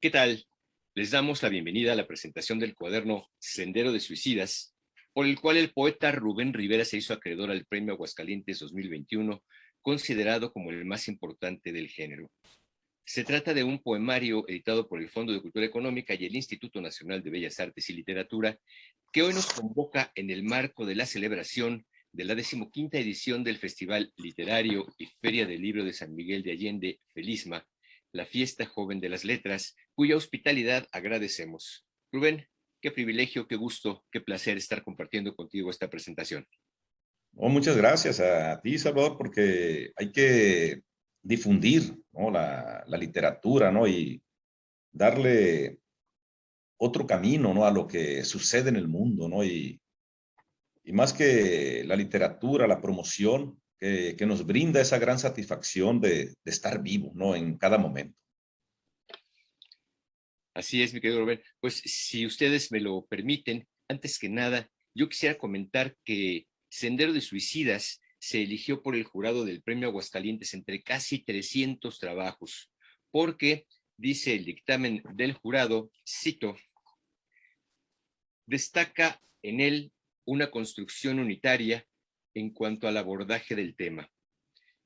¿Qué tal? Les damos la bienvenida a la presentación del cuaderno Sendero de Suicidas, por el cual el poeta Rubén Rivera se hizo acreedor al Premio Aguascalientes 2021, considerado como el más importante del género. Se trata de un poemario editado por el Fondo de Cultura Económica y el Instituto Nacional de Bellas Artes y Literatura, que hoy nos convoca en el marco de la celebración de la 15ª edición del Festival Literario y Feria del Libro de San Miguel de Allende, Felisma, la fiesta joven de las letras, cuya hospitalidad agradecemos. Rubén, qué privilegio, qué gusto, qué placer estar compartiendo contigo esta presentación. Oh, muchas gracias a ti, Salvador, porque hay que difundir, ¿no? la literatura, ¿no? Y darle otro camino, ¿no? A lo que sucede en el mundo, ¿no? Y más que la literatura, la promoción, que nos brinda esa gran satisfacción de estar vivo, ¿no? En cada momento. Así es, mi querido Rubén. Pues si ustedes me lo permiten, antes que nada, yo quisiera comentar que Sendero de Suicidas se eligió por el jurado del Premio Aguascalientes entre casi 300 trabajos, porque, dice el dictamen del jurado, cito, destaca en él una construcción unitaria en cuanto al abordaje del tema,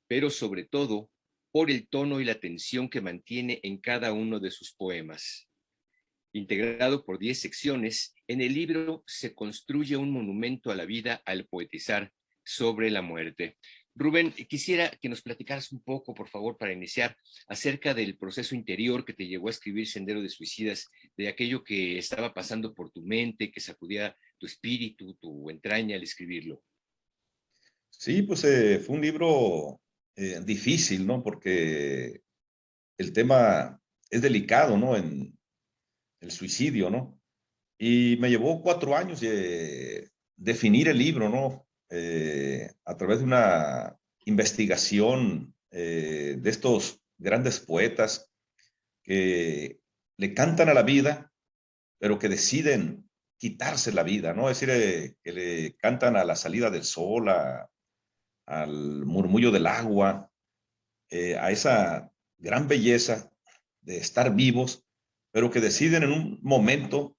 pero sobre todo por el tono y la tensión que mantiene en cada uno de sus poemas. Integrado por 10 secciones, en el libro se construye un monumento a la vida al poetizar sobre la muerte. Rubén, quisiera que nos platicaras un poco, por favor, para iniciar, acerca del proceso interior que te llevó a escribir Sendero de Suicidas, de aquello que estaba pasando por tu mente, que sacudía tu espíritu, tu entraña al escribirlo. Sí, pues fue un libro difícil, ¿no? Porque el tema es delicado, ¿no? En el suicidio, ¿no? Y me llevó 4 años definir el libro, ¿no? A través de una investigación de estos grandes poetas que le cantan a la vida, pero que deciden quitarse la vida, ¿no? Es decir, que le cantan a la salida del sol, al murmullo del agua, a esa gran belleza de estar vivos, pero que deciden en un momento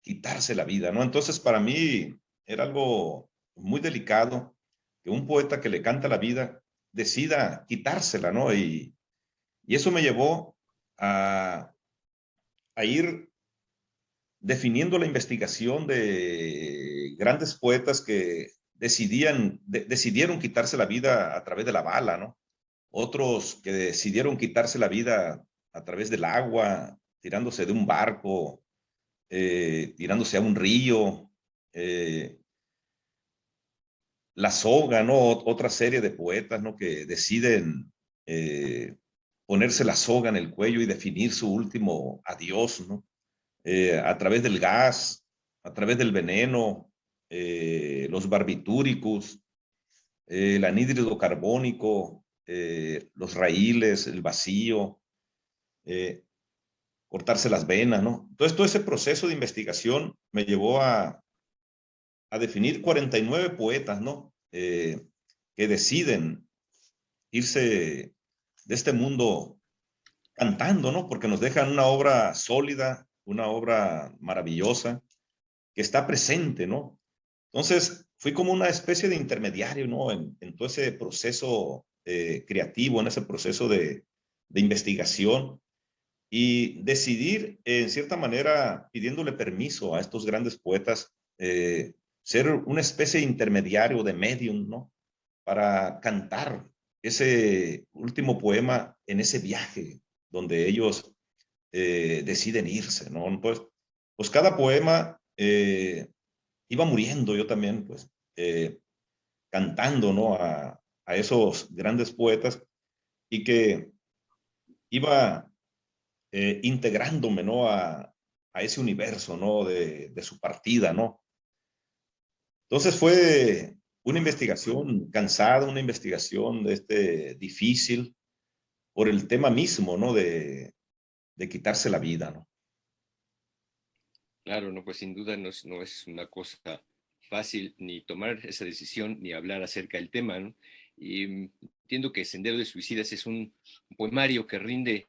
quitarse la vida, ¿no? Entonces, para mí era algo muy delicado que un poeta que le canta la vida decida quitársela, ¿no? Y eso me llevó a, a ir definiendo la investigación de grandes poetas que decidieron quitarse la vida a través de la bala, ¿no? Otros que decidieron quitarse la vida a través del agua, tirándose de un barco, tirándose a un río, eh, La Soga, ¿no? Otra serie de poetas, ¿no? Que deciden ponerse la soga en el cuello y definir su último adiós, ¿no? A través del gas, a través del veneno, los barbitúricos, el anhídrido carbónico, los raíles, el vacío, eh, cortarse las venas, ¿no? Entonces, todo ese proceso de investigación me llevó a definir 49 poetas, ¿no? Que deciden irse de este mundo cantando, ¿no? Porque nos dejan una obra sólida, una obra maravillosa, que está presente, ¿no? Entonces, fui como una especie de intermediario, ¿no? En todo ese proceso creativo, en ese proceso de investigación y decidir, en cierta manera, pidiéndole permiso a estos grandes poetas, ser una especie de intermediario, de medium, ¿no? Para cantar ese último poema en ese viaje donde ellos deciden irse, ¿no? Pues cada poema iba muriendo, yo también, pues, cantando, ¿no? A esos grandes poetas y que iba integrándome, ¿no? A ese universo, ¿no? De su partida, ¿no? Entonces fue una investigación cansada, una investigación difícil por el tema mismo, ¿no? De quitarse la vida, ¿no? Claro, no, pues sin duda no es una cosa fácil ni tomar esa decisión ni hablar acerca del tema, ¿no? Y entiendo que Sendero de Suicidas es un poemario que rinde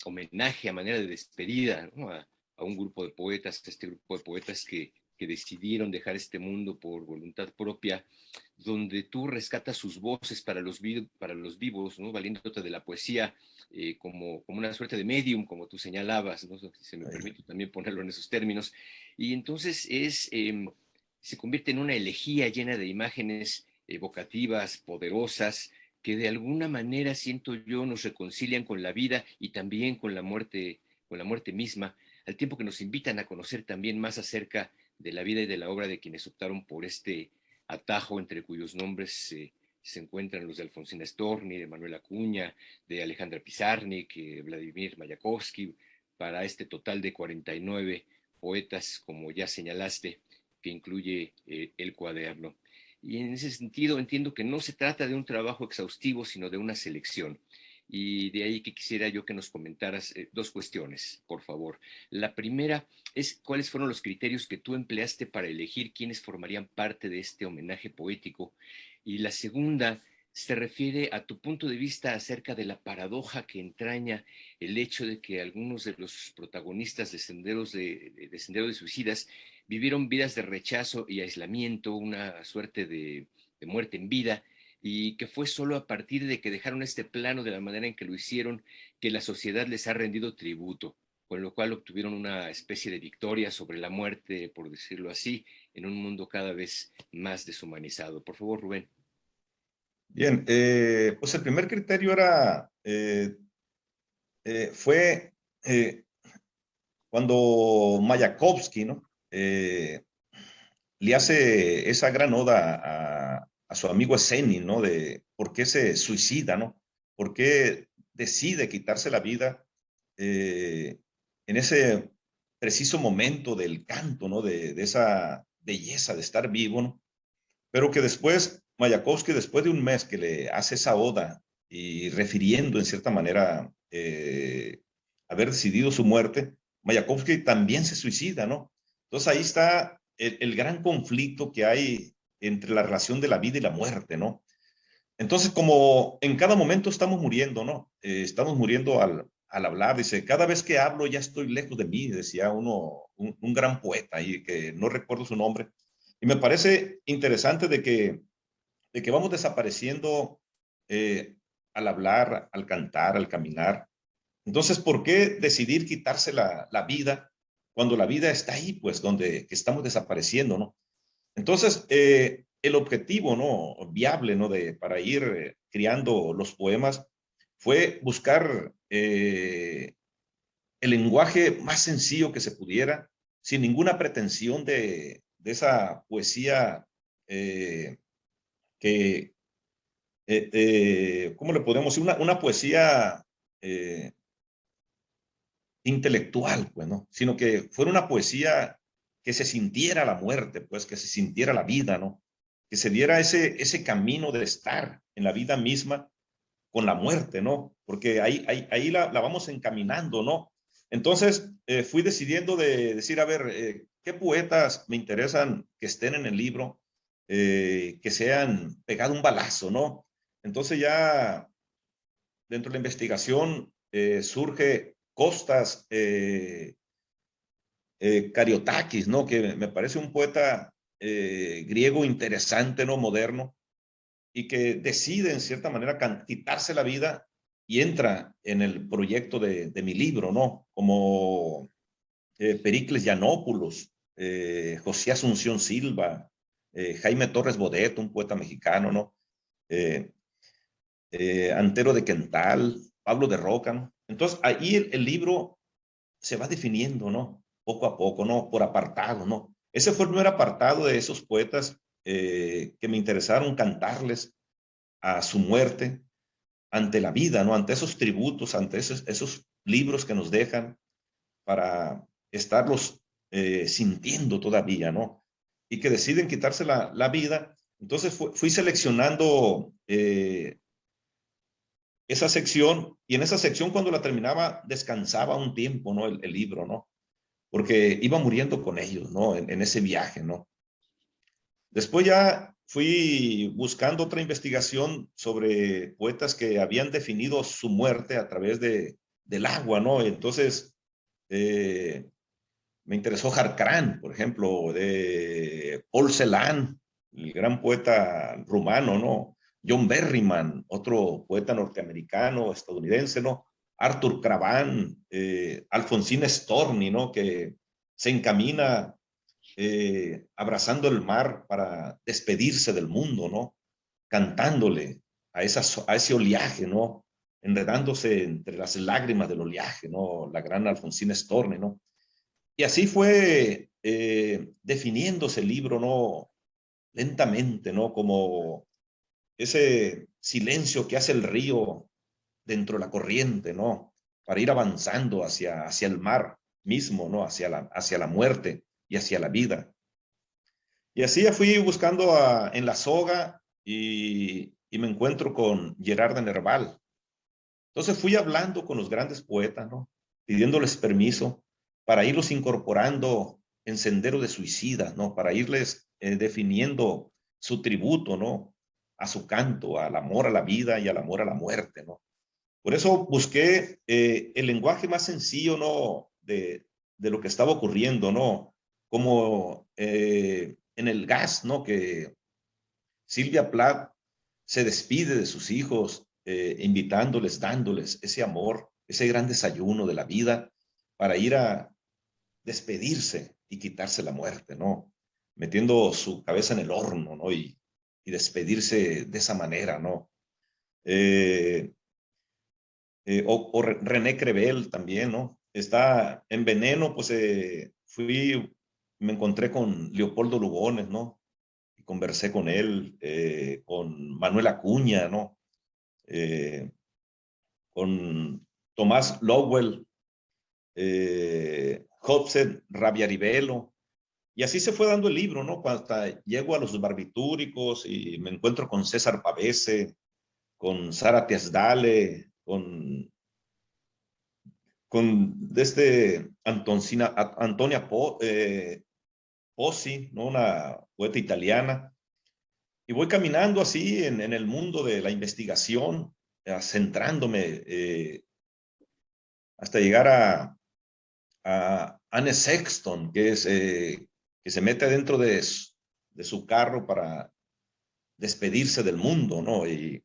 homenaje a manera de despedida, ¿no? A un grupo de poetas, a este grupo de poetas que decidieron dejar este mundo por voluntad propia, donde tú rescatas sus voces para los vivos, ¿no? Valiéndote de la poesía como una suerte de medium, como tú señalabas, ¿no? Si se me permite también ponerlo en esos términos. Y entonces se convierte en una elegía llena de imágenes evocativas, poderosas, que de alguna manera, siento yo, nos reconcilian con la vida y también con la muerte misma, al tiempo que nos invitan a conocer también más acerca de la vida y de la obra de quienes optaron por este atajo, entre cuyos nombres se encuentran los de Alfonsina Storni, de Manuel Acuña, de Alejandra Pizarnik, Vladimir Mayakovsky, para este total de 49 poetas, como ya señalaste, que incluye el cuaderno. Y en ese sentido entiendo que no se trata de un trabajo exhaustivo, sino de una selección. Y de ahí que quisiera yo que nos comentaras dos cuestiones, por favor. La primera es cuáles fueron los criterios que tú empleaste para elegir quiénes formarían parte de este homenaje poético. Y la segunda se refiere a tu punto de vista acerca de la paradoja que entraña el hecho de que algunos de los protagonistas de Sendero de Suicidas vivieron vidas de rechazo y aislamiento, una suerte de muerte en vida, y que fue solo a partir de que dejaron este plano de la manera en que lo hicieron que la sociedad les ha rendido tributo, con lo cual obtuvieron una especie de victoria sobre la muerte, por decirlo así, en un mundo cada vez más deshumanizado. Por favor, Rubén. Bien, pues el primer criterio fue cuando Mayakovsky, ¿no? Le hace esa gran oda a su amigo Esenin, ¿no? De por qué se suicida, ¿no? Por qué decide quitarse la vida en ese preciso momento del canto, ¿no? De esa belleza de estar vivo, ¿no? Pero que después, Mayakovsky, después de un mes que le hace esa oda y refiriendo en cierta manera haber decidido su muerte, Mayakovsky también se suicida, ¿no? Entonces ahí está el gran conflicto que hay entre la relación de la vida y la muerte, ¿no? Entonces, como en cada momento estamos muriendo, ¿no? Estamos muriendo al hablar, dice, cada vez que hablo ya estoy lejos de mí, decía un gran poeta ahí, que no recuerdo su nombre. Y me parece interesante de que vamos desapareciendo al hablar, al cantar, al caminar. Entonces, ¿por qué decidir quitarse la vida cuando la vida está ahí, pues, donde estamos desapareciendo, ¿no? Entonces, el objetivo, ¿no? Viable, ¿no? Para ir creando los poemas fue buscar el lenguaje más sencillo que se pudiera, sin ninguna pretensión de esa poesía eh, que, ¿cómo le podemos decir? Una poesía eh, intelectual, pues, ¿no? Sino que fuera una poesía que se sintiera la muerte, pues, que se sintiera la vida, ¿no? Que se diera ese camino de estar en la vida misma con la muerte, ¿no? Porque ahí la vamos encaminando, ¿no? Entonces, fui decidiendo de decir, a ver, ¿qué poetas me interesan que estén en el libro, que sean pegado un balazo, ¿no? Entonces ya dentro de la investigación surge Costas Kariotakis, ¿no? Que me parece un poeta griego interesante, ¿no? Moderno, y que decide en cierta manera quitarse la vida y entra en el proyecto de mi libro, ¿no? Como Pericles Yiannopoulos, José Asunción Silva, Jaime Torres Bodet, un poeta mexicano, ¿no? Eh, Antero de Quental, Pablo de Roca, ¿no? Entonces ahí el libro se va definiendo, ¿no? Poco a poco, ¿no? Por apartado, ¿no? Ese fue el primer apartado de esos poetas que me interesaron cantarles a su muerte, ante la vida, ¿no? Ante esos tributos, ante esos libros que nos dejan para estarlos sintiendo todavía, ¿no? Y que deciden quitarse la vida. Entonces fui seleccionando esa sección y en esa sección cuando la terminaba descansaba un tiempo, ¿no? El libro, ¿no? Porque iba muriendo con ellos, ¿no? En ese viaje, ¿no? Después ya fui buscando otra investigación sobre poetas que habían definido su muerte a través de del agua, ¿no? Entonces, me interesó Harcarán, por ejemplo, de Paul Celan, el gran poeta rumano, ¿no? John Berryman, otro poeta norteamericano, estadounidense, ¿no? Arthur Cravan, Alfonsín Storni, ¿no? Que se encamina abrazando el mar para despedirse del mundo, ¿no? Cantándole a ese oleaje, ¿no? Enredándose entre las lágrimas del oleaje, ¿no? La gran Alfonsín Storni, ¿no? Y así fue definiéndose el libro, ¿no? Lentamente, ¿no? Como ese silencio que hace el río dentro de la corriente, ¿no? Para ir avanzando hacia el mar mismo, ¿no? Hacia la muerte y hacia la vida. Y así ya fui buscando en la soga y me encuentro con Gerard de Nerval. Entonces fui hablando con los grandes poetas, ¿no? Pidiéndoles permiso para irlos incorporando en Sendero de Suicidas, ¿no? Para irles definiendo su tributo, ¿no? A su canto, al amor a la vida y al amor a la muerte, ¿no? Por eso busqué el lenguaje más sencillo, ¿no? De lo que estaba ocurriendo, ¿no? Como en el gas, ¿no? Que Silvia Plath se despide de sus hijos, invitándoles, dándoles ese amor, ese gran desayuno de la vida para ir a despedirse y quitarse la muerte, ¿no? Metiendo su cabeza en el horno, ¿no? Y despedirse de esa manera, ¿no? O René Crevel también, ¿no? Está en Veneno, pues me encontré con Leopoldo Lugones, ¿no? Y conversé con él, con Manuel Acuña, ¿no? Con Tomás Lowell, Hobson Rabiarivelo, y así se fue dando el libro, ¿no? Hasta llego a los barbitúricos y me encuentro con César Pavese, con Sara Teasdale, con Antonia Pozzi, ¿no? Una poeta italiana. Y voy caminando así en el mundo de la investigación, centrándome hasta llegar a Anne Sexton, que se mete dentro de su carro para despedirse del mundo, ¿no? Y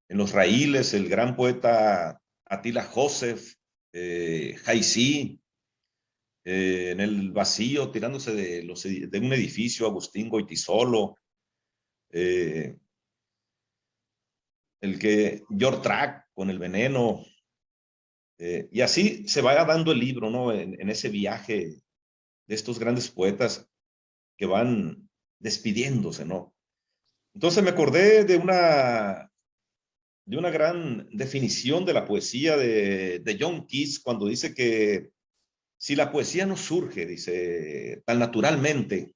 en los raíles, el gran poeta Attila Joseph, Haysi, en el vacío, tirándose de un edificio, Agustín Goitisolo, George Track con El Veneno, y así se va dando el libro, ¿no? En ese viaje de estos grandes poetas que van despidiéndose, ¿no? Entonces me acordé de una gran definición de la poesía de John Keats cuando dice que si la poesía no surge, dice, tan naturalmente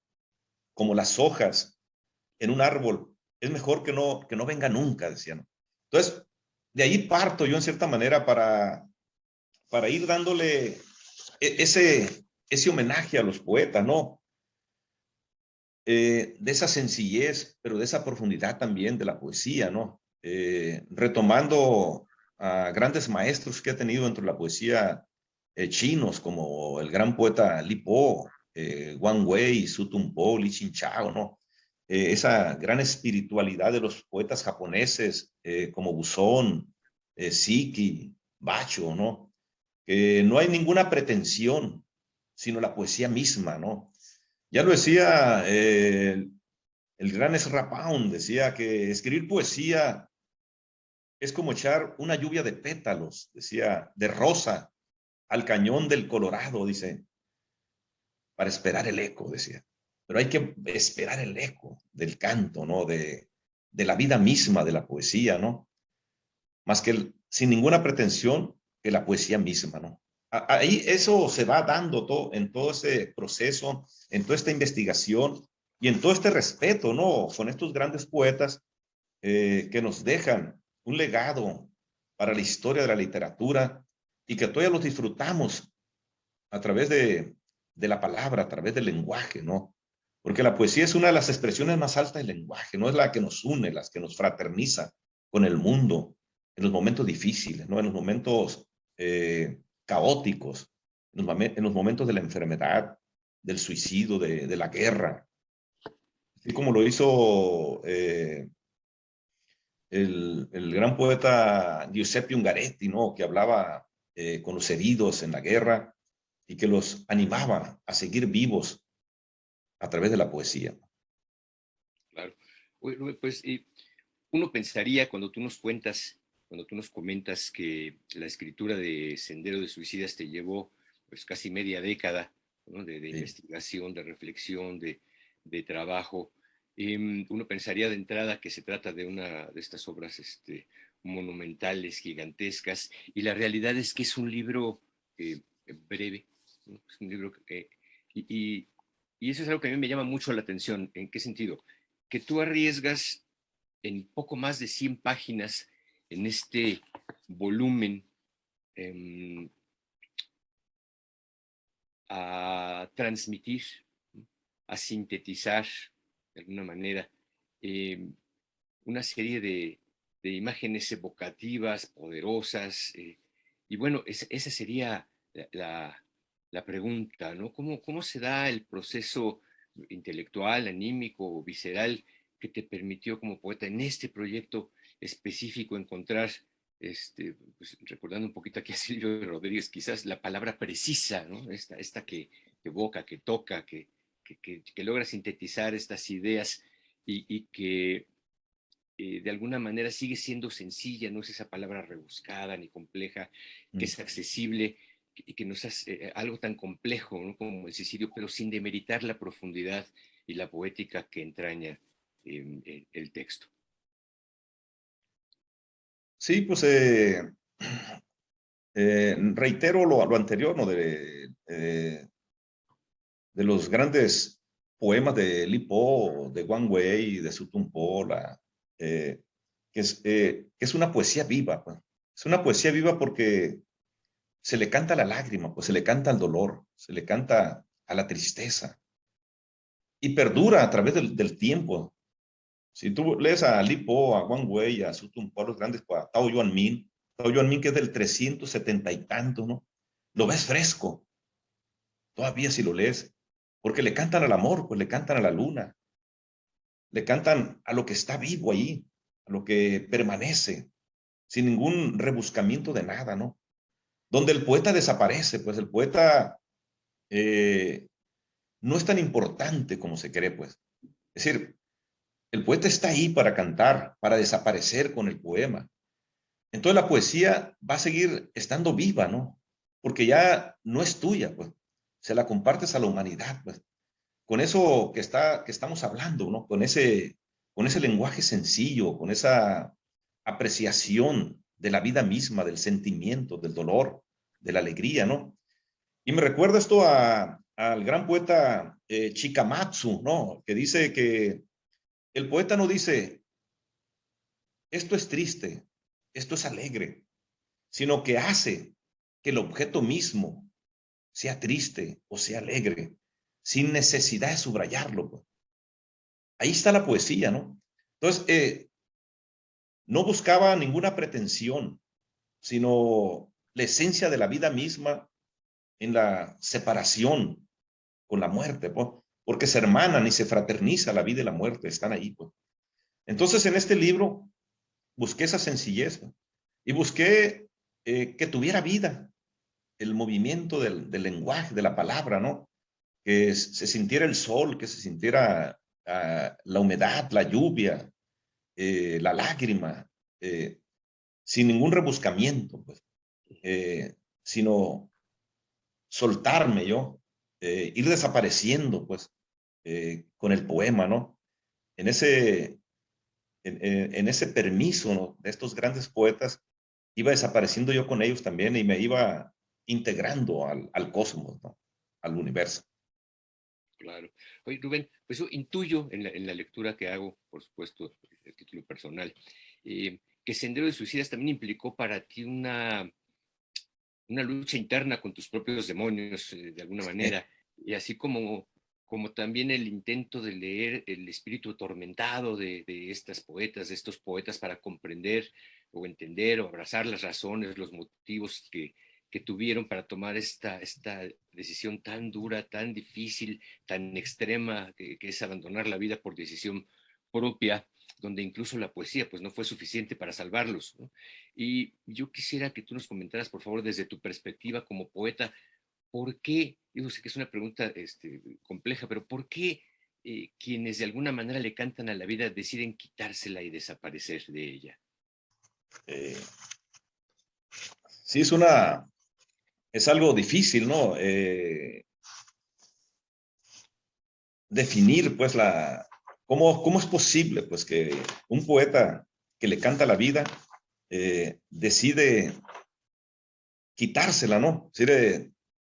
como las hojas en un árbol, es mejor que no venga nunca, decía, ¿no? Entonces, de ahí parto yo en cierta manera para ir dándole ese homenaje a los poetas, ¿no? De esa sencillez, pero de esa profundidad también de la poesía, ¿no? Retomando a grandes maestros que ha tenido dentro de la poesía chinos, como el gran poeta Li Po, Wang Wei, Su Tumpo, Li Chinchao, ¿no? Esa gran espiritualidad de los poetas japoneses, como Buzón, Siki, Bacho, ¿no? Que no hay ninguna pretensión, sino la poesía misma, ¿no? Ya lo decía el gran Ezra Pound, decía que escribir poesía es como echar una lluvia de pétalos, decía, de rosa al cañón del Colorado, dice, para esperar el eco, decía. Pero hay que esperar el eco del canto, ¿no? De la vida misma de la poesía, ¿no? Más que sin ninguna pretensión que la poesía misma, ¿no? Ahí eso se va dando en todo ese proceso, en toda esta investigación y en todo este respeto, ¿no? Con estos grandes poetas que nos dejan un legado para la historia de la literatura y que todavía los disfrutamos a través de la palabra, a través del lenguaje, ¿no? Porque la poesía es una de las expresiones más altas del lenguaje, no es la que nos une, la que nos fraterniza con el mundo en los momentos difíciles, ¿no? En los momentos caóticos, en los momentos de la enfermedad, del suicidio, de la guerra. Así como lo hizo el gran poeta Giuseppe Ungaretti, ¿no? Que hablaba con los heridos en la guerra y que los animaba a seguir vivos a través de la poesía. Claro. Oye, Rubén, pues uno pensaría cuando tú nos comentas que la escritura de Sendero de Suicidas te llevó pues casi media década, ¿no? De Sí. investigación, de reflexión, de trabajo. Uno pensaría de entrada que se trata de una de estas obras monumentales, gigantescas, y la realidad es que es un libro breve, ¿no? Es un libro y, y, y eso es algo que a mí me llama mucho la atención. ¿En qué sentido? Que tú arriesgas en poco más de 100 páginas en este volumen eh, a transmitir, a sintetizar de alguna manera eh, una serie de imágenes evocativas, poderosas. Y bueno, esa sería la pregunta, ¿no? ¿Cómo se da el proceso intelectual, anímico, visceral que te permitió como poeta en este proyecto específico encontrar, pues, recordando un poquito aquí a Silvio Rodríguez, quizás la palabra precisa, ¿no? Esta que evoca, que toca, que logra sintetizar estas ideas y que de alguna manera sigue siendo sencilla, no es esa palabra rebuscada ni compleja, que Mm. es accesible y que nos hace algo tan complejo, ¿no? Como el suicidio, pero sin demeritar la profundidad y la poética que entraña el texto. Sí, pues reitero lo anterior, ¿no? De los grandes poemas de Li Po, de Wang Wei, de Su Tung Po, que es una poesía viva, pues. Es una poesía viva porque se le canta la lágrima, pues se le canta al dolor, se le canta a la tristeza y perdura a través del tiempo. Si tú lees a Li Po, a Wang Wei, a Su Tung Po, los grandes, pues, a Tao Yuan Min, que es del 370 y tanto, ¿no? Lo ves fresco, todavía si lo lees, porque le cantan al amor, pues le cantan a la luna, le cantan a lo que está vivo ahí, a lo que permanece, sin ningún rebuscamiento de nada, ¿no? Donde el poeta desaparece, pues el poeta eh, no es tan importante como se cree, pues. Es decir, el poeta está ahí para cantar, para desaparecer con el poema. Entonces la poesía va a seguir estando viva, ¿no? Porque ya no es tuya, pues. Se la compartes a la humanidad, pues. Con eso que estamos hablando, ¿no? Con ese lenguaje sencillo, con esa apreciación de la vida misma, del sentimiento, del dolor, de la alegría, ¿no? Y me recuerda esto al gran poeta Chikamatsu, ¿no? Que dice que el poeta no dice, esto es triste, esto es alegre, sino que hace que el objeto mismo sea triste o sea alegre, sin necesidad de subrayarlo, pues. Ahí está la poesía, ¿no? Entonces, no buscaba ninguna pretensión, sino la esencia de la vida misma en la separación con la muerte, pues, porque se hermanan y se fraterniza la vida y la muerte, están ahí, pues. Entonces, en este libro busqué esa sencillez, ¿no? Y busqué que tuviera vida, el movimiento del lenguaje, de la palabra, ¿no? Que se sintiera el sol, que se sintiera la humedad, la lluvia, la lágrima, eh, sin ningún rebuscamiento, pues, sino soltarme yo, ir desapareciendo, pues, con el poema, ¿no? En en ese permiso, ¿no? De estos grandes poetas, iba desapareciendo yo con ellos también y me iba integrando al cosmos, ¿no? Al universo. Claro. Oye, Rubén, pues yo intuyo en la lectura que hago, por supuesto, el título personal, que Sendero de Suicidas también implicó para ti una lucha interna con tus propios demonios, de alguna manera, y así como también el intento de leer el espíritu atormentado de estas poetas, de estos poetas para comprender o entender o abrazar las razones, los motivos que tuvieron para tomar esta decisión tan dura, tan difícil, tan extrema, que es abandonar la vida por decisión propia, donde incluso la poesía pues no fue suficiente para salvarlos, ¿no? Y yo quisiera que tú nos comentaras, por favor, desde tu perspectiva como poeta, ¿por qué? Digo, sé que es una pregunta compleja, pero ¿por qué quienes de alguna manera le cantan a la vida deciden quitársela y desaparecer de ella? Eh, sí, es algo difícil, ¿no? Definir, pues, cómo es posible, pues, que un poeta que le canta a la vida decide quitársela, ¿no?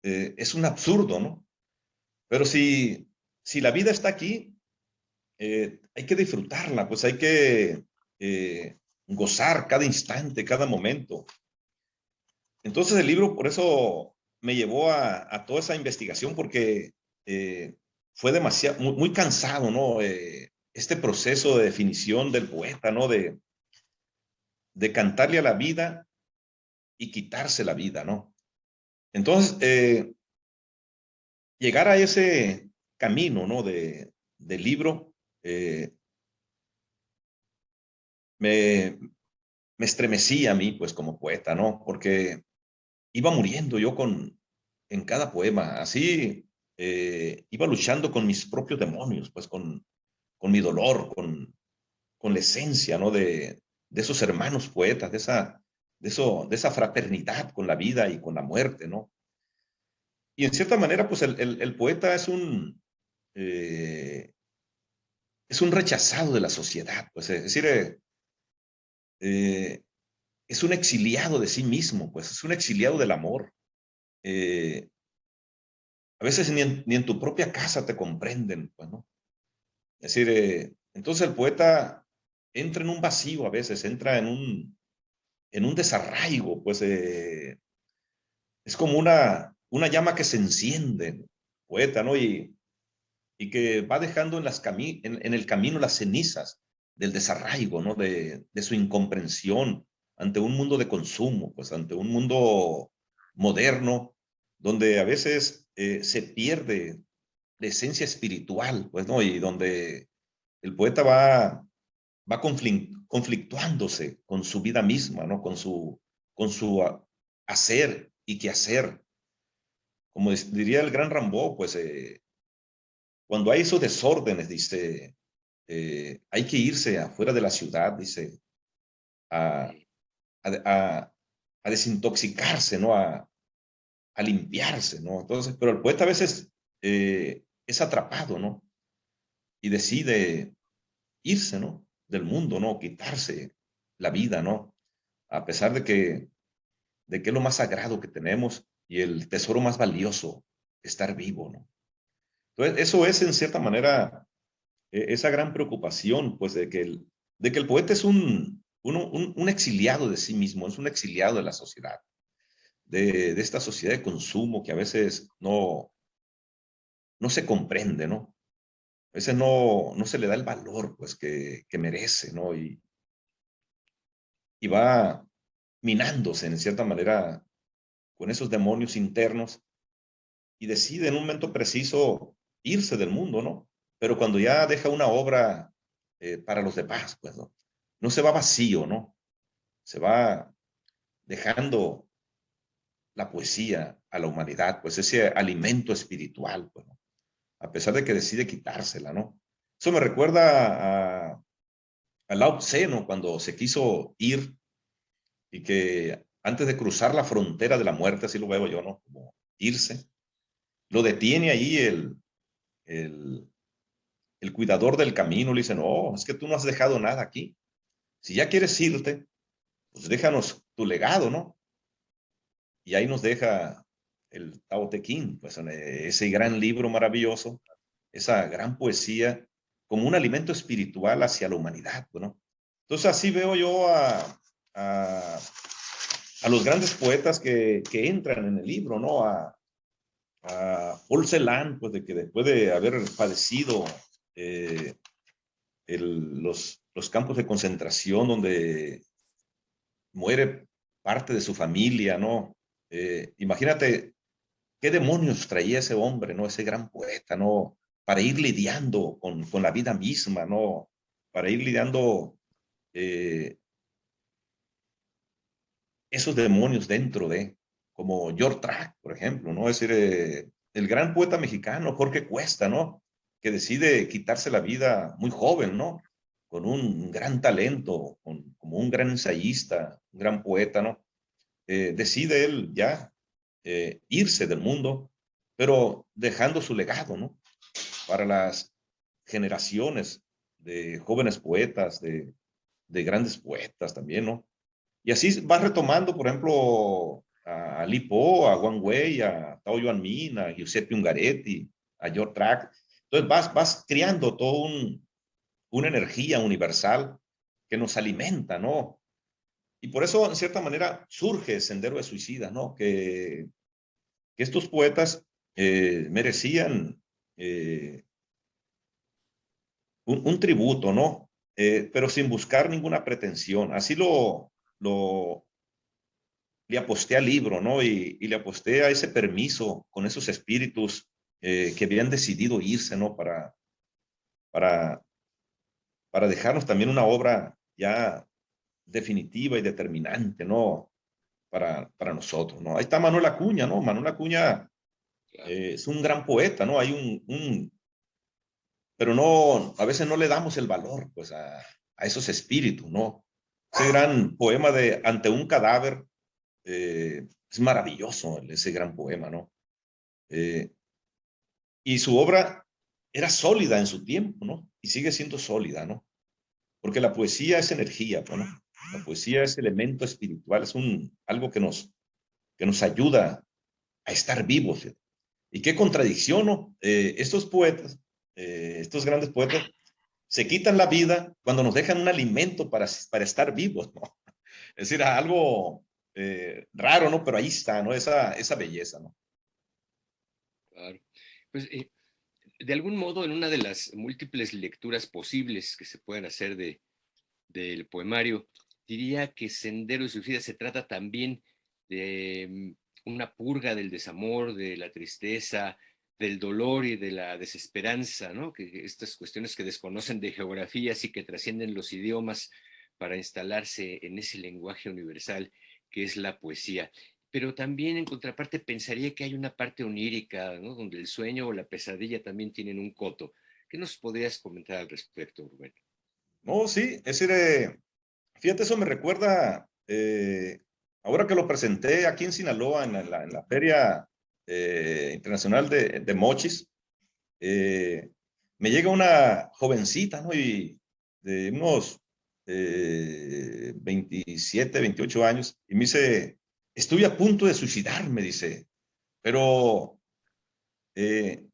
Es un absurdo, ¿no? Pero si la vida está aquí, hay que disfrutarla, pues hay que gozar cada instante, cada momento. Entonces el libro por eso me llevó a toda esa investigación, porque fue demasiado, muy cansado, ¿no? Este proceso de definición del poeta, ¿no? De cantarle a la vida y quitarse la vida, ¿no? Entonces, llegar a ese camino, ¿no? Del libro, eh, me, me estremecía a mí, pues, como poeta, ¿no? Porque iba muriendo yo en cada poema, así iba luchando con mis propios demonios, pues, con mi dolor, con la esencia, ¿no? De esos hermanos poetas, de esa fraternidad con la vida y con la muerte, ¿no? Y en cierta manera, pues, el poeta es un rechazado de la sociedad, pues, es decir, eh, es un exiliado de sí mismo, pues, es un exiliado del amor. Eh, a veces ni en tu propia casa te comprenden, pues, ¿no? Es decir, entonces el poeta entra en un vacío a veces, entra en un desarraigo, pues, es como una llama que se enciende, poeta, ¿no? Y que va dejando en el camino las cenizas del desarraigo, ¿no? De su incomprensión ante un mundo de consumo, pues ante un mundo moderno, donde a veces se pierde la esencia espiritual, pues, ¿no? Y donde el poeta va conflictuándose con su vida misma, ¿no? Con su hacer y quehacer. Como diría el gran Rimbaud, pues, cuando hay esos desórdenes, dice, hay que irse afuera de la ciudad, dice, a, a, a desintoxicarse, ¿no? A limpiarse, ¿no? Entonces, pero el poeta a veces es atrapado, ¿no? Y decide irse, ¿no? Del mundo, ¿no? Quitarse la vida, ¿no? A pesar de que es lo más sagrado que tenemos y el tesoro más valioso, estar vivo, ¿no? Entonces, eso es en cierta manera esa gran preocupación, pues, de que el poeta es un exiliado de sí mismo, es un exiliado de la sociedad, de esta sociedad de consumo que a veces no se comprende, ¿no? A veces no se le da el valor, pues, que merece, ¿no? Y va minándose, en cierta manera, con esos demonios internos y decide en un momento preciso irse del mundo, ¿no? Pero cuando ya deja una obra para los demás, pues, ¿no? No se va vacío, ¿no? Se va dejando la poesía a la humanidad, pues ese alimento espiritual, pues, ¿no? A pesar de que decide quitársela, ¿no? Eso me recuerda a Lao Tse, ¿no? Cuando se quiso ir y que antes de cruzar la frontera de la muerte, así lo veo yo, ¿no? Como irse, lo detiene ahí el, el cuidador del camino, le dice, no, es que tú no has dejado nada aquí. Si ya quieres irte, pues déjanos tu legado, ¿no? Y ahí nos deja el Tao Te Ching, pues ese gran libro maravilloso, esa gran poesía, como un alimento espiritual hacia la humanidad, ¿no? Entonces así veo yo a, a los grandes poetas que entran en el libro, ¿no? A Paul Celan, pues de que después de haber padecido eh, los campos de concentración donde muere parte de su familia, ¿no? Imagínate qué demonios traía ese hombre, ¿no? Ese gran poeta, ¿no? Para ir lidiando con la vida misma, ¿no? Para ir lidiando esos demonios dentro de, como George Track, por ejemplo, ¿no? Es decir, el gran poeta mexicano, Jorge Cuesta, ¿no? Que decide quitarse la vida muy joven, ¿no? Con un gran talento, como un gran ensayista, un gran poeta, ¿no? Decide él ya irse del mundo, pero dejando su legado, ¿no? Para las generaciones de jóvenes poetas, de grandes poetas también, ¿no? Y así vas retomando, por ejemplo, a Li Po, a Wang Wei, a Tao Yuan Min, a Giuseppe Ungaretti, a George Track. Entonces vas creando toda una energía universal que nos alimenta, ¿no? Y por eso, en cierta manera, surge Sendero de Suicida, ¿no? Que estos poetas merecían un tributo, ¿no? Pero sin buscar ninguna pretensión. Así le aposté al libro, ¿no? Y le aposté a ese permiso con esos espíritus que habían decidido irse, ¿no? Para, para dejarnos también una obra ya definitiva y determinante, ¿no? Para nosotros, ¿no? Ahí está Manuel Acuña, ¿no? Manuel Acuña Claro. es un gran poeta, ¿no? Hay pero no, a veces no le damos el valor, pues, a esos espíritus, ¿no? Ese gran poema de Ante un cadáver es maravilloso, ese gran poema, ¿no? Eh, y su obra era sólida en su tiempo, ¿no? Y sigue siendo sólida, ¿no? Porque la poesía es energía, ¿no? La poesía es elemento espiritual, es algo que nos ayuda a estar vivos. ¿Sí? Y qué contradicción, ¿no? Estos poetas, estos grandes poetas, se quitan la vida cuando nos dejan un alimento para estar vivos, ¿no? Es decir, algo raro, ¿no? Pero ahí está, ¿no? Esa belleza, ¿no? Claro. Pues de algún modo, en una de las múltiples lecturas posibles que se pueden hacer del poemario, diría que Sendero de Suicida se trata también de una purga del desamor, de la tristeza, del dolor y de la desesperanza, ¿no? Que estas cuestiones que desconocen de geografías y que trascienden los idiomas para instalarse en ese lenguaje universal que es la poesía. Pero también en contraparte pensaría que hay una parte onírica, ¿no? Donde el sueño o la pesadilla también tienen un coto. ¿Qué nos podrías comentar al respecto, Rubén? No, sí, es decir, fíjate, eso me recuerda, ahora que lo presenté aquí en Sinaloa, en la Feria Internacional de Mochis, eh, me llega una jovencita, ¿no? Y de unos 27, 28 años, y me dice, estoy a punto de suicidarme, dice, pero eh,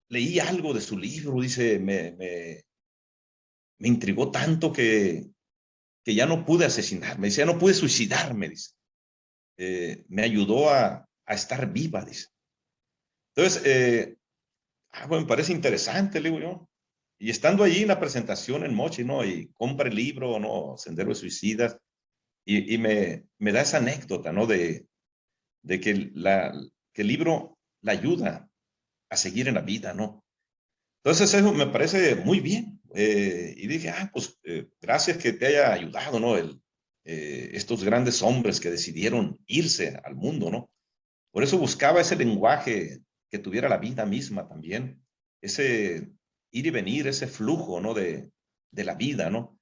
leí algo de su libro, dice, me intrigó tanto que ya no pude asesinarme, dice, ya no pude suicidarme, dice. Me ayudó a estar viva, dice. Entonces, bueno, me parece interesante, le digo yo. Y estando allí en la presentación en Mochi, ¿no? Y compra el libro, ¿no? Sendero de Suicidas, y me da esa anécdota, ¿no? De que el libro la ayuda a seguir en la vida, ¿no? Entonces, eso me parece muy bien. Y dije, pues gracias que te haya ayudado, ¿no? Estos grandes hombres que decidieron irse al mundo, ¿no? Por eso buscaba ese lenguaje que tuviera la vida misma también, ese ir y venir, ese flujo, ¿no? De la vida, ¿no?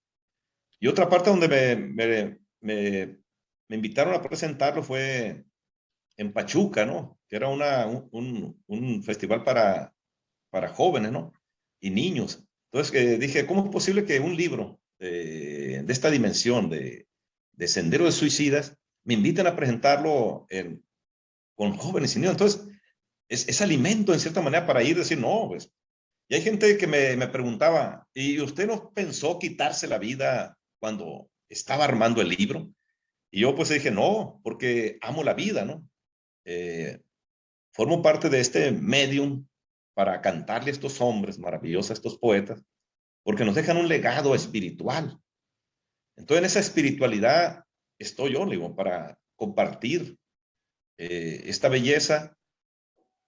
Y otra parte donde me invitaron a presentarlo fue en Pachuca, ¿no? Que era un festival para jóvenes, ¿no? Y niños. Entonces dije, ¿cómo es posible que un libro de esta dimensión de Sendero de Suicidas me inviten a presentarlo con jóvenes y niños? Entonces, es alimento en cierta manera para ir a decir, no, pues. Y hay gente que me preguntaba, ¿y usted no pensó quitarse la vida cuando estaba armando el libro? Y yo pues dije, no, porque amo la vida, ¿no? Eh, Formo parte de este medium para cantarle a estos hombres maravillosos, a estos poetas, porque nos dejan un legado espiritual. Entonces, en esa espiritualidad estoy yo, digo, para compartir esta belleza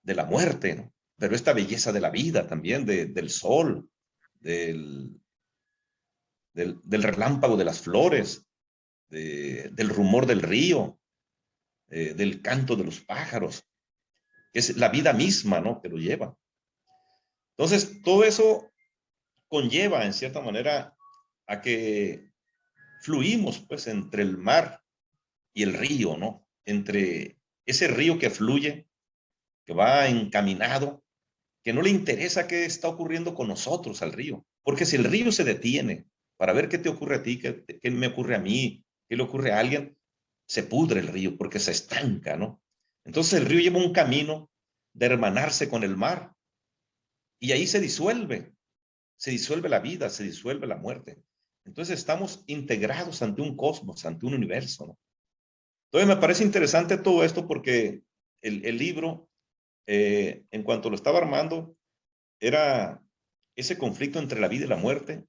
de la muerte, ¿no? Pero esta belleza de la vida también, del sol, del, del relámpago de las flores, del rumor del río, del canto de los pájaros, que es la vida misma, ¿no? Que lo lleva. Entonces, todo eso conlleva, en cierta manera, a que fluimos, pues, entre el mar y el río, ¿no? Entre ese río que fluye, que va encaminado, que no le interesa qué está ocurriendo con nosotros al río. Porque si el río se detiene para ver qué te ocurre a ti, qué me ocurre a mí, qué le ocurre a alguien, se pudre el río porque se estanca, ¿no? Entonces el río lleva un camino de hermanarse con el mar y ahí se disuelve la vida, se disuelve la muerte. Entonces estamos integrados ante un cosmos, ante un universo, ¿no? Entonces me parece interesante todo esto porque el libro, en cuanto lo estaba armando, era ese conflicto entre la vida y la muerte,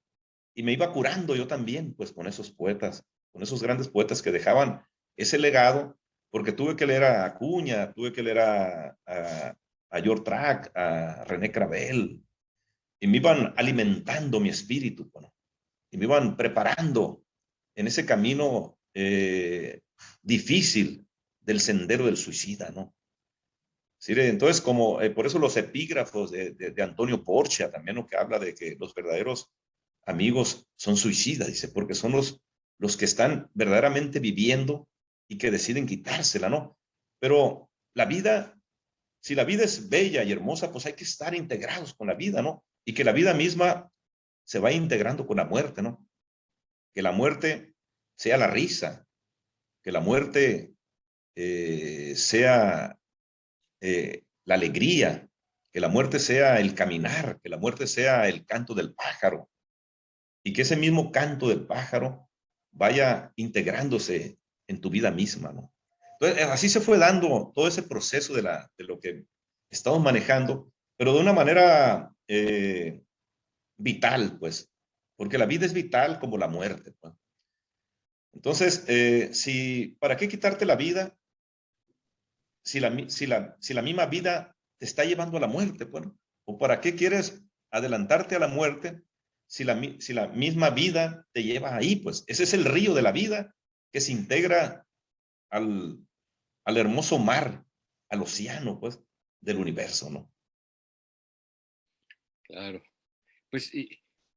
y me iba curando yo también, pues con esos poetas, con esos grandes poetas que dejaban ese legado, porque tuve que leer a Acuña, tuve que leer a George Track, a René Cravel, y me iban alimentando mi espíritu, bueno, y me iban preparando en ese camino difícil del sendero del suicida, ¿no? Sí, entonces, como por eso los epígrafos de Antonio Porcia también, lo que habla de que los verdaderos amigos son suicidas, dice, porque son los que están verdaderamente viviendo y que deciden quitársela, ¿no? Pero la vida, si la vida es bella y hermosa, pues hay que estar integrados con la vida, ¿no? Y que la vida misma se va integrando con la muerte, ¿no? Que la muerte sea la risa, que la muerte sea la alegría, que la muerte sea el caminar, que la muerte sea el canto del pájaro y que ese mismo canto del pájaro vaya integrándose en tu vida misma, ¿no? Entonces, así se fue dando todo ese proceso de lo que estamos manejando, pero de una manera vital, pues, porque la vida es vital como la muerte, pues. Entonces, ¿para qué quitarte la vida si la misma vida te está llevando a la muerte? Bueno, ¿o para qué quieres adelantarte a la muerte si la misma vida te lleva ahí? Pues ese es el río de la vida que se integra al, al hermoso mar, al océano, pues, del universo, ¿no? Claro. Pues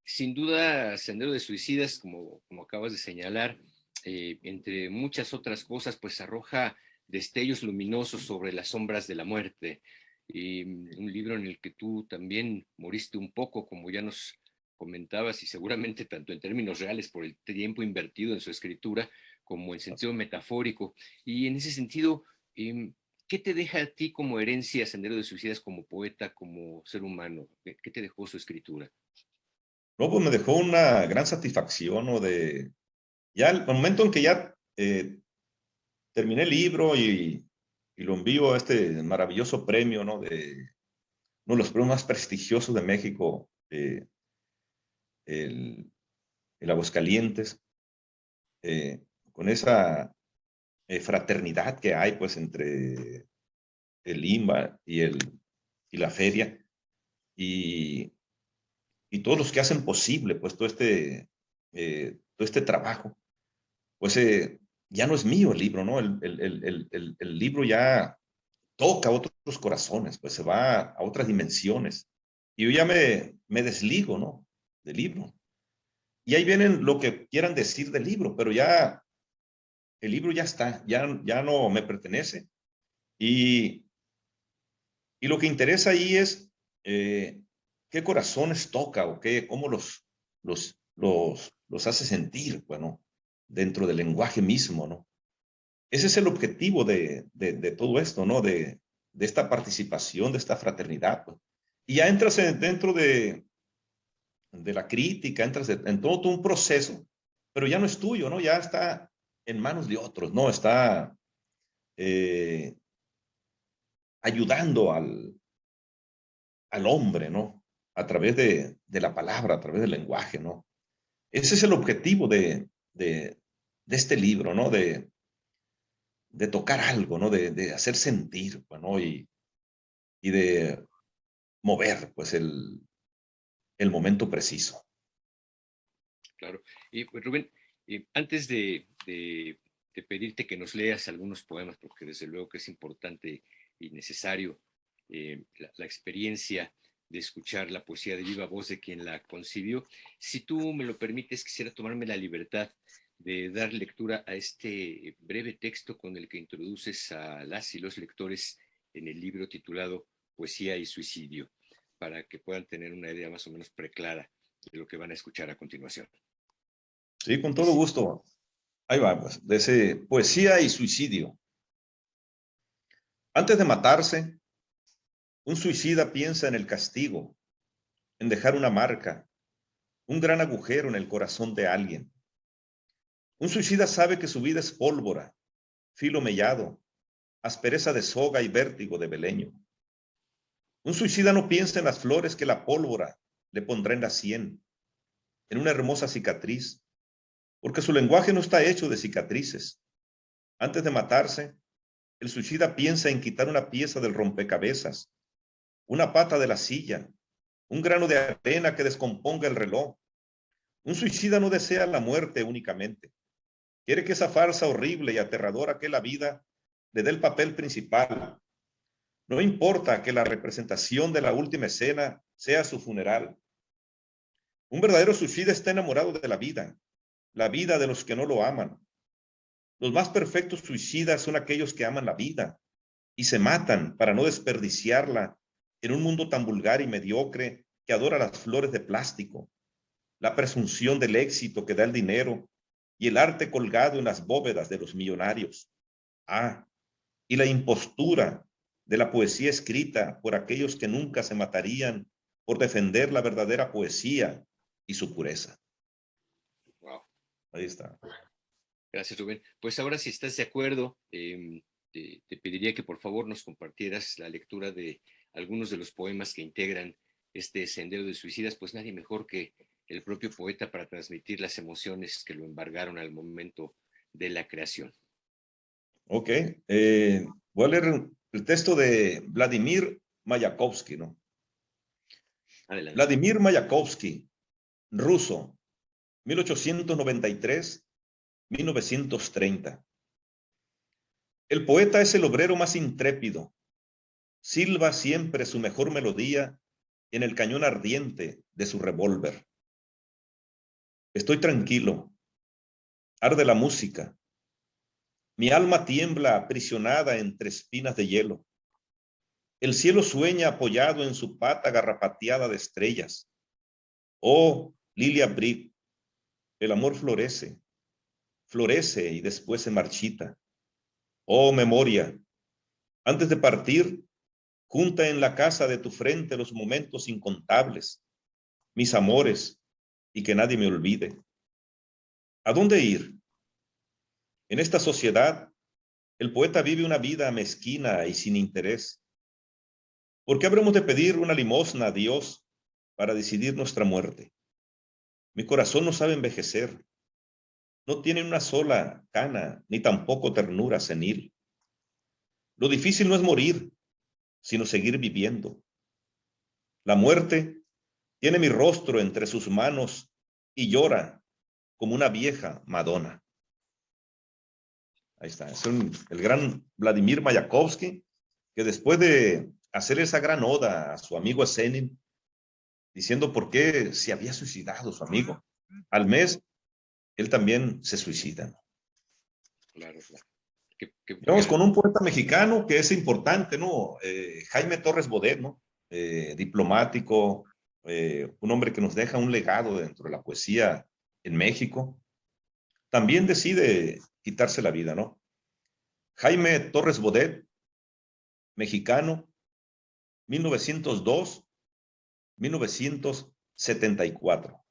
sin duda, Sendero de Suicidas, como acabas de señalar, entre muchas otras cosas, pues arroja destellos luminosos sobre las sombras de la muerte. Y un libro en el que tú también moriste un poco, como ya nos comentabas, y seguramente tanto en términos reales por el tiempo invertido en su escritura, como en sentido metafórico. Y en ese sentido, ¿qué te deja a ti como herencia Sendero de Suicidas, como poeta, como ser humano? ¿Qué te dejó su escritura? No, pues me dejó una gran satisfacción, ¿no? Ya el momento en que ya terminé el libro y lo envío a este maravilloso premio, ¿no? Uno de los premios más prestigiosos de México, el, el Aguascalientes, con esa fraternidad que hay, pues, entre el IMBA y la feria, y, y todos los que hacen posible, pues, todo este trabajo, pues, ya no es mío el libro, ¿no? El libro ya toca a otros corazones, pues se va a otras dimensiones. Y yo ya me desligo, ¿no? Del libro. Y ahí vienen lo que quieran decir del libro, pero ya el libro ya está, ya no me pertenece. Y, y lo que interesa ahí es qué corazones toca o cómo los hace sentir, bueno, dentro del lenguaje mismo, ¿no? Ese es el objetivo de todo esto, ¿no? De esta participación, de esta fraternidad, pues. Y ya entras dentro de la crítica, entras en todo un proceso, pero ya no es tuyo, ¿no? Ya está en manos de otros, ¿no? Está eh, ayudando al hombre, ¿no? A través de la palabra, a través del lenguaje, ¿no? Ese es el objetivo de este libro, ¿no? de tocar algo, ¿no? De hacer sentir, pues, ¿no? Y de mover, pues, el momento preciso. Claro. Y pues, Rubén, antes de pedirte que nos leas algunos poemas, porque desde luego que es importante y necesario la experiencia de escuchar la poesía de viva voz de quien la concibió, si tú me lo permites, quisiera tomarme la libertad de dar lectura a este breve texto con el que introduces a las y los lectores en el libro titulado Poesía y Suicidio, para que puedan tener una idea más o menos preclara de lo que van a escuchar a continuación. Sí, con todo Dice, gusto. Ahí va, pues, de ese Poesía y Suicidio. Antes de matarse, un suicida piensa en el castigo, en dejar una marca, un gran agujero en el corazón de alguien. Un suicida sabe que su vida es pólvora, filo mellado, aspereza de soga y vértigo de beleño. Un suicida no piensa en las flores que la pólvora le pondrá en la sien, en una hermosa cicatriz, porque su lenguaje no está hecho de cicatrices. Antes de matarse, el suicida piensa en quitar una pieza del rompecabezas, una pata de la silla, un grano de arena que descomponga el reloj. Un suicida no desea la muerte únicamente. Quiere que esa farsa horrible y aterradora que es la vida le dé el papel principal. No importa que la representación de la última escena sea su funeral. Un verdadero suicida está enamorado de la vida de los que no lo aman. Los más perfectos suicidas son aquellos que aman la vida y se matan para no desperdiciarla en un mundo tan vulgar y mediocre que adora las flores de plástico, la presunción del éxito que da el dinero y el arte colgado en las bóvedas de los millonarios. Ah, y la impostura de la poesía escrita por aquellos que nunca se matarían por defender la verdadera poesía y su pureza. wow, Ahí está. gracias Rubén. Pues ahora si estás de acuerdo, te pediría que por favor nos compartieras la lectura de algunos de los poemas que integran este Sendero de Suicidas, pues nadie mejor que el propio poeta para transmitir las emociones que lo embargaron al momento de la creación. Ok, voy a leer el texto de Vladimir Mayakovsky, ¿no? Adelante. Vladimir Mayakovsky, ruso, 1893-1930. El poeta es el obrero más intrépido. Silba siempre su mejor melodía en el cañón ardiente de su revólver. Estoy tranquilo. Arde la música. Mi alma tiembla aprisionada entre espinas de hielo. El cielo sueña apoyado en su pata garrapateada de estrellas. Oh, Lilia Brit, el amor florece, florece y después se marchita. Oh, memoria, antes de partir, junta en la casa de tu frente los momentos incontables, mis amores, y que nadie me olvide. ¿A dónde ir? En esta sociedad, el poeta vive una vida mezquina y sin interés. ¿Por qué habremos de pedir una limosna a Dios para decidir nuestra muerte? Mi corazón no sabe envejecer. No tiene una sola cana, ni tampoco ternura senil. Lo difícil no es morir, sino seguir viviendo. La muerte tiene mi rostro entre sus manos y llora como una vieja Madonna. Ahí está, es el gran Vladimir Mayakovsky, que después de hacer esa gran oda a su amigo Esenin, diciendo por qué se había suicidado su amigo, al mes él también se suicida. Claro, claro. Vamos con un poeta mexicano que es importante, ¿no? Jaime Torres Bodet, ¿no? Diplomático, un hombre que nos deja un legado dentro de la poesía en México. También decide quitarse la vida, ¿no? Jaime Torres Bodet, mexicano, 1902-1974.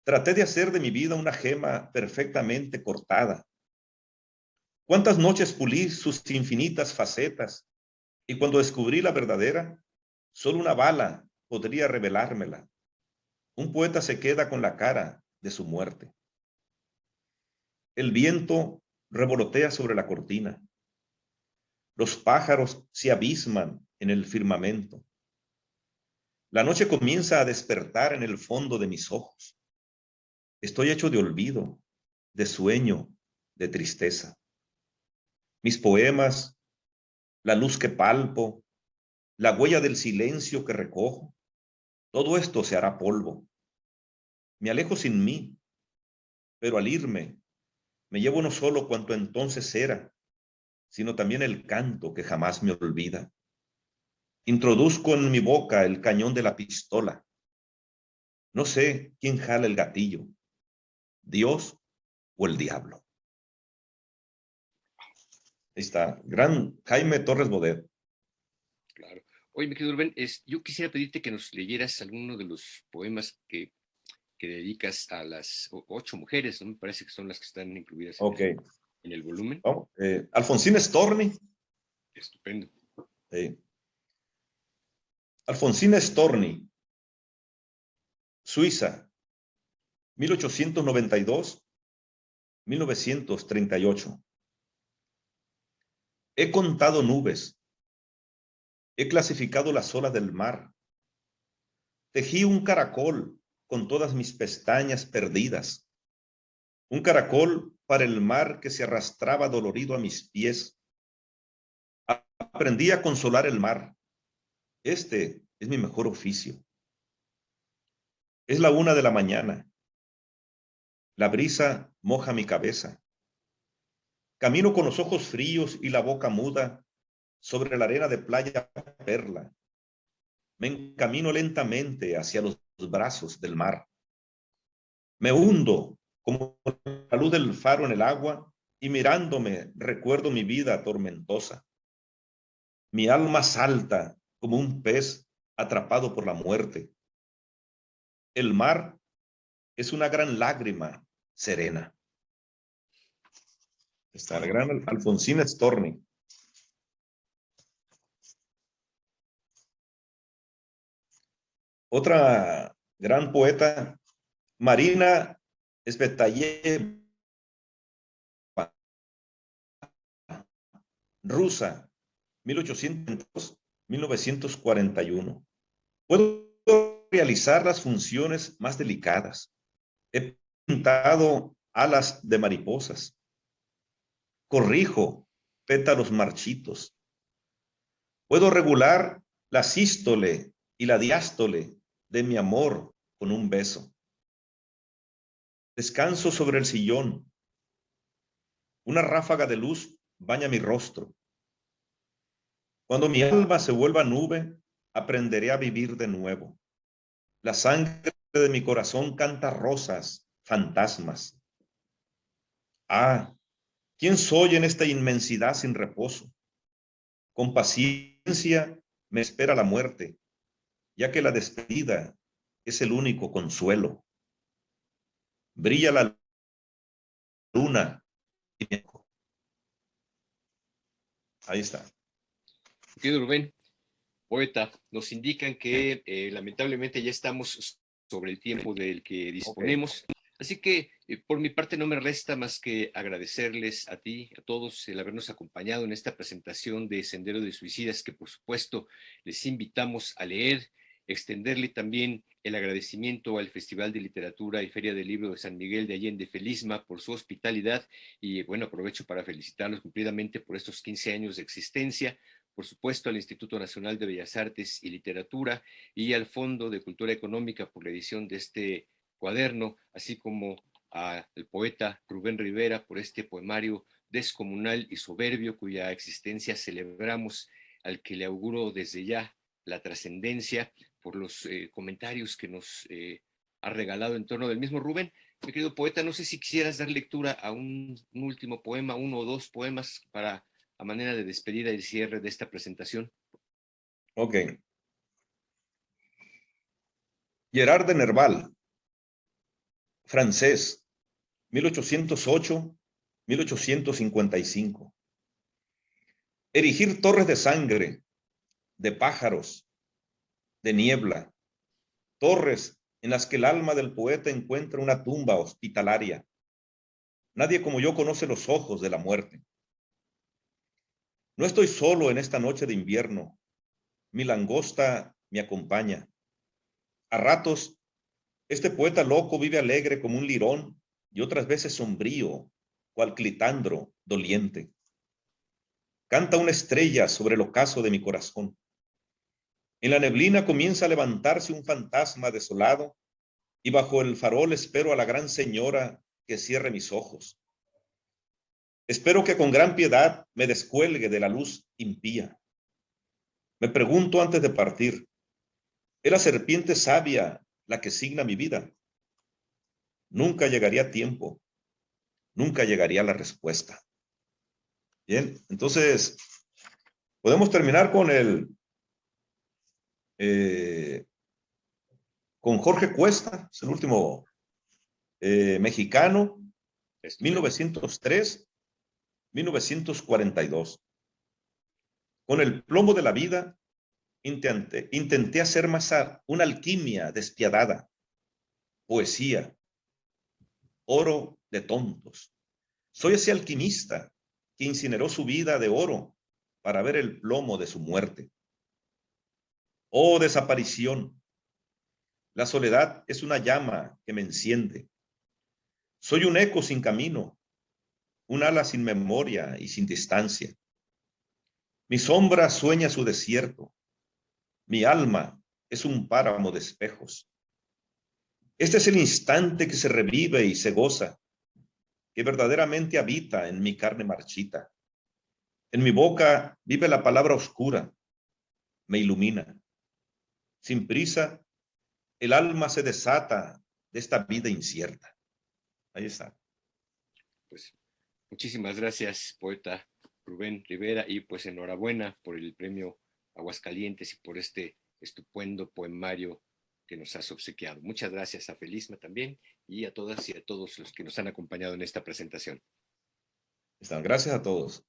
Traté de hacer de mi vida una gema perfectamente cortada. ¿Cuántas noches pulí sus infinitas facetas? Y cuando descubrí la verdadera, solo una bala podría revelármela. Un poeta se queda con la cara de su muerte. El viento revolotea sobre la cortina. Los pájaros se abisman en el firmamento. La noche comienza a despertar en el fondo de mis ojos. Estoy hecho de olvido, de sueño, de tristeza. Mis poemas, la luz que palpo, la huella del silencio que recojo, todo esto se hará polvo. Me alejo sin mí, pero al irme, me llevo no solo cuanto entonces era, sino también el canto que jamás me olvida. Introduzco en mi boca el cañón de la pistola. No sé quién jala el gatillo, Dios o el diablo. Ahí está, gran Jaime Torres Bodet. Claro. Oye, mi querido Rubén, yo quisiera pedirte que nos leyeras alguno de los poemas que dedicas a las 8 mujeres, ¿no? Me parece que son las que están incluidas Ok, en el volumen. vamos. Alfonsina Storni. Estupendo. Alfonsina Storni, Suiza, 1892-1938. He contado nubes, he clasificado las olas del mar, tejí un caracol con todas mis pestañas perdidas, un caracol para el mar que se arrastraba dolorido a mis pies. Aprendí a consolar el mar. Este es mi mejor oficio. Es la 1 de la mañana. La brisa moja mi cabeza. Camino con los ojos fríos y la boca muda sobre la arena de playa perla. Me encamino lentamente hacia los brazos del mar. Me hundo como la luz del faro en el agua y mirándome recuerdo mi vida tormentosa. Mi alma salta como un pez atrapado por la muerte. El mar es una gran lágrima serena. Está la gran Alfonsina Storni. Otra gran poeta, Marina Tsvetaeva, rusa, 1800-1941. Puedo realizar las funciones más delicadas. He pintado alas de mariposas. Corrijo pétalos marchitos. Puedo regular la sístole y la diástole de mi amor con un beso. Descanso sobre el sillón. Una ráfaga de luz baña mi rostro. Cuando mi alma se vuelva nube, aprenderé a vivir de nuevo. La sangre de mi corazón canta rosas, fantasmas. Ah, ¿quién soy en esta inmensidad sin reposo? Con paciencia me espera la muerte, ya que la despedida es el único consuelo. Brilla la luna. Ahí está. Querido Rubén, poeta, nos indican que lamentablemente ya estamos sobre el tiempo del que disponemos. Okay. Así que por mi parte no me resta más que agradecerles a ti, a todos, el habernos acompañado en esta presentación de Sendero de Suicidas, que por supuesto les invitamos a leer, extenderle también el agradecimiento al Festival de Literatura y Feria del Libro de San Miguel de Allende Felisma por su hospitalidad y bueno, aprovecho para felicitarlos cumplidamente por estos 15 años de existencia. Por supuesto, al Instituto Nacional de Bellas Artes y Literatura y al Fondo de Cultura Económica por la edición de este cuaderno, así como al poeta Rubén Rivera por este poemario descomunal y soberbio cuya existencia celebramos, al que le auguro desde ya la trascendencia por los comentarios que nos ha regalado en torno del mismo. Rubén, mi querido poeta, no sé si quisieras dar lectura a un último poema, 1 o 2 poemas para a manera de despedida y cierre de esta presentación. Ok. Gerard de Nerval, francés, 1808-1855. Erigir torres de sangre, de pájaros, de niebla, torres en las que el alma del poeta encuentra una tumba hospitalaria. Nadie como yo conoce los ojos de la muerte. No estoy solo en esta noche de invierno. Mi langosta me acompaña. A ratos, este poeta loco vive alegre como un lirón y otras veces sombrío, cual Clitandro doliente. Canta una estrella sobre el ocaso de mi corazón. En la neblina comienza a levantarse un fantasma desolado y bajo el farol espero a la gran señora que cierre mis ojos. Espero que con gran piedad me descuelgue de la luz impía. Me pregunto antes de partir, ¿es la serpiente sabia la que signa mi vida? Nunca llegaría tiempo, nunca llegaría la respuesta. Bien, entonces podemos terminar con con Jorge Cuesta, es el último mexicano, Estupendo. 1903-1942. Con el plomo de la vida intenté hacer más una alquimia despiadada, poesía, oro de tontos. Soy ese alquimista que incineró su vida de oro para ver el plomo de su muerte. Oh desaparición, la soledad es una llama que me enciende. Soy un eco sin camino, un ala sin memoria y sin distancia. Mi sombra sueña su desierto, mi alma es un páramo de espejos. Este es el instante que se revive y se goza, que verdaderamente habita en mi carne marchita. En mi boca vive la palabra oscura, me ilumina. Sin prisa, el alma se desata de esta vida incierta. Ahí está. Pues muchísimas gracias, poeta Rubén Rivera, y pues enhorabuena por el premio Aguascalientes y por este estupendo poemario que nos has obsequiado. Muchas gracias a Felisma también y a todas y a todos los que nos han acompañado en esta presentación. Gracias a todos.